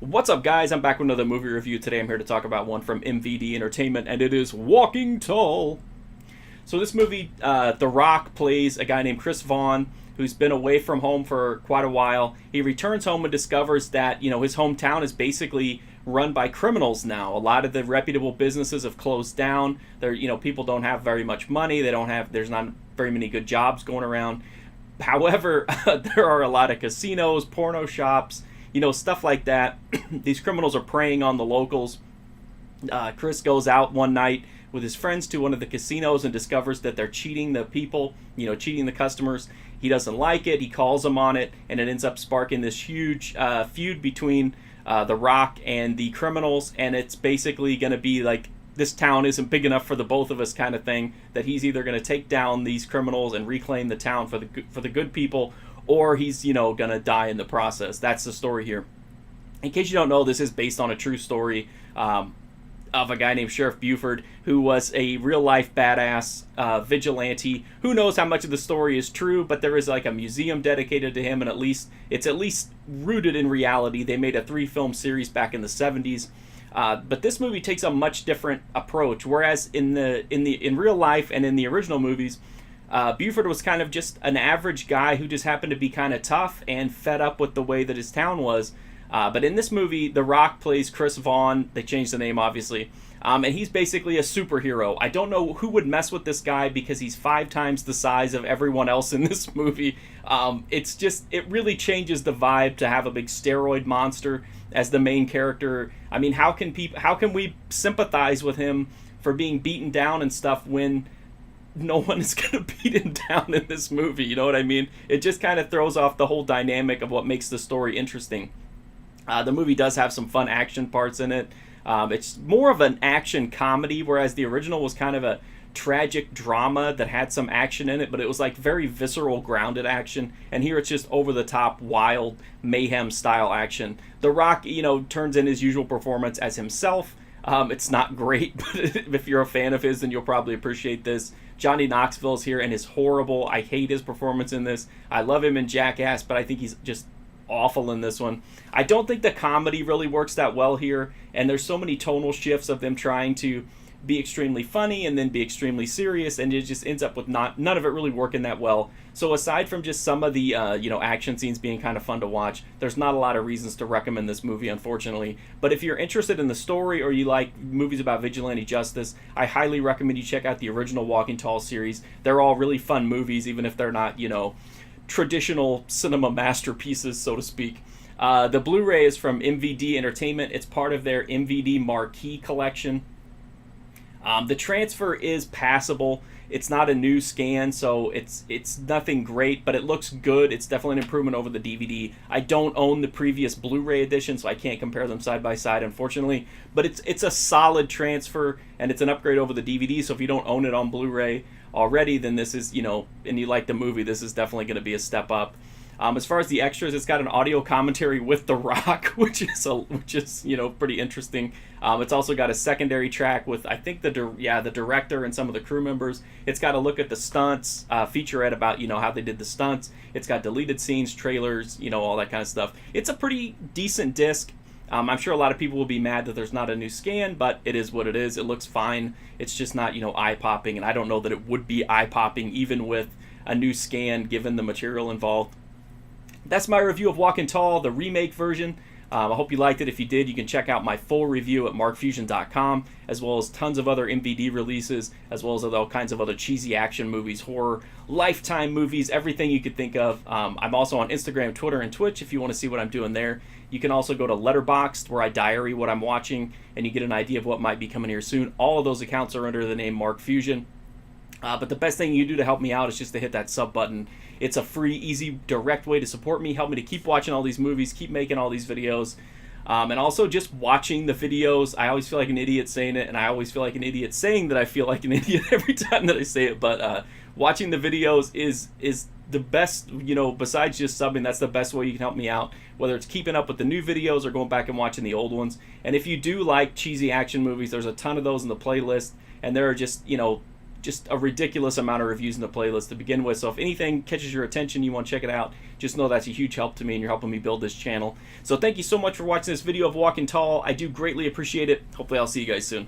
What's up, guys? I'm back with another movie review. Today I'm here to talk about one from MVD Entertainment, and it is Walking Tall. So this movie, The Rock plays a guy named Chris Vaughn, who's been away from home for quite a while. He returns home and discovers that, his hometown is basically run by criminals now. A lot of the reputable businesses have closed down. People don't have very much money. There's not very many good jobs going around. However, there are a lot of casinos, porno shops, stuff like that. These criminals are preying on the locals. Chris goes out one night with his friends to one of the casinos and discovers that they're cheating the people, cheating the customers. He doesn't like it. He calls them on it, and it ends up sparking this huge feud between The Rock and the criminals, and it's basically going to be like, this town isn't big enough for the both of us kind of thing, that he's either going to take down these criminals and reclaim the town for the good people, or he's, going to die in the process. That's the story here. In case you don't know, this is based on a true story of a guy named Sheriff Buford, who was a real-life badass vigilante. Who knows how much of the story is true, but there is like a museum dedicated to him, and it's at least rooted in reality. They made a 3-film series back in the 70s. But this movie takes a much different approach, whereas in real life and in the original movies, Buford was kind of just an average guy who just happened to be kind of tough and fed up with the way that his town was. But in this movie, The Rock plays Chris Vaughn. They changed the name, obviously. And he's basically a superhero. I don't know who would mess with this guy because he's 5 times the size of everyone else in this movie. It really changes the vibe to have a big steroid monster as the main character. I mean, how can we sympathize with him for being beaten down and stuff when no one is going to beat him down in this movie? You know what I mean? It just kind of throws off the whole dynamic of what makes the story interesting. The movie does have some fun action parts in it. It's more of an action comedy, whereas the original was kind of a tragic drama that had some action in it, but it was like very visceral, grounded action. And here it's just over-the-top, wild, mayhem-style action. The Rock, turns in his usual performance as himself. It's not great, but if you're a fan of his, then you'll probably appreciate this. Johnny Knoxville's here and is horrible. I hate his performance in this. I love him in Jackass, but I think he's just awful in this one. I don't think the comedy really works that well here, and there's so many tonal shifts of them trying to be extremely funny and then be extremely serious, and it just ends up with none of it really working that well. So aside from just some of the action scenes being kind of fun to watch, there's not a lot of reasons to recommend this movie, unfortunately. But if you're interested in the story or you like movies about vigilante justice, I highly recommend you check out the original Walking Tall series. They're all really fun movies, even if they're not traditional cinema masterpieces, so to speak. The Blu-ray is from MVD Entertainment. It's part of their MVD Marquee collection. The transfer is passable. It's not a new scan, so it's nothing great, but it looks good. It's definitely an improvement over the DVD. I don't own the previous Blu-ray edition, so I can't compare them side by side, unfortunately. But it's a solid transfer, and it's an upgrade over the DVD, so if you don't own it on Blu-ray already, then this is, and you like the movie, this is definitely going to be a step up. As far as the extras, it's got an audio commentary with The Rock, which is pretty interesting. It's also got a secondary track with, I think, the director and some of the crew members. It's got a look at the stunts, featurette about how they did the stunts. It's got deleted scenes, trailers, all that kind of stuff. It's a pretty decent disc. I'm sure a lot of people will be mad that there's not a new scan, but it is what it is. It looks fine. It's just not, eye-popping, and I don't know that it would be eye-popping even with a new scan given the material involved. That's my review of Walking Tall, the remake version. I hope you liked it. If you did, you can check out my full review at markfusion.com, as well as tons of other MVD releases, as well as all kinds of other cheesy action movies, horror, Lifetime movies, everything you could think of. I'm also on Instagram, Twitter, and Twitch if you want to see what I'm doing there. You can also go to Letterboxd, where I diary what I'm watching, and you get an idea of what might be coming here soon. All of those accounts are under the name Marc Fusion. But the best thing you do to help me out is just to hit that sub button. It's a free, easy, direct way to support me, help me to keep watching all these movies, keep making all these videos. And also just watching the videos. I always feel like an idiot saying it, and I always feel like an idiot saying that I feel like an idiot every time that I say it. But watching the videos is the best, besides just subbing, that's the best way you can help me out. Whether it's keeping up with the new videos or going back and watching the old ones. And if you do like cheesy action movies, there's a ton of those in the playlist. And there are just, just a ridiculous amount of reviews in the playlist to begin with. So if anything catches your attention, you want to check it out, just know that's a huge help to me, and you're helping me build this channel. So thank you so much for watching this video of Walking Tall. I do greatly appreciate it. Hopefully I'll see you guys soon.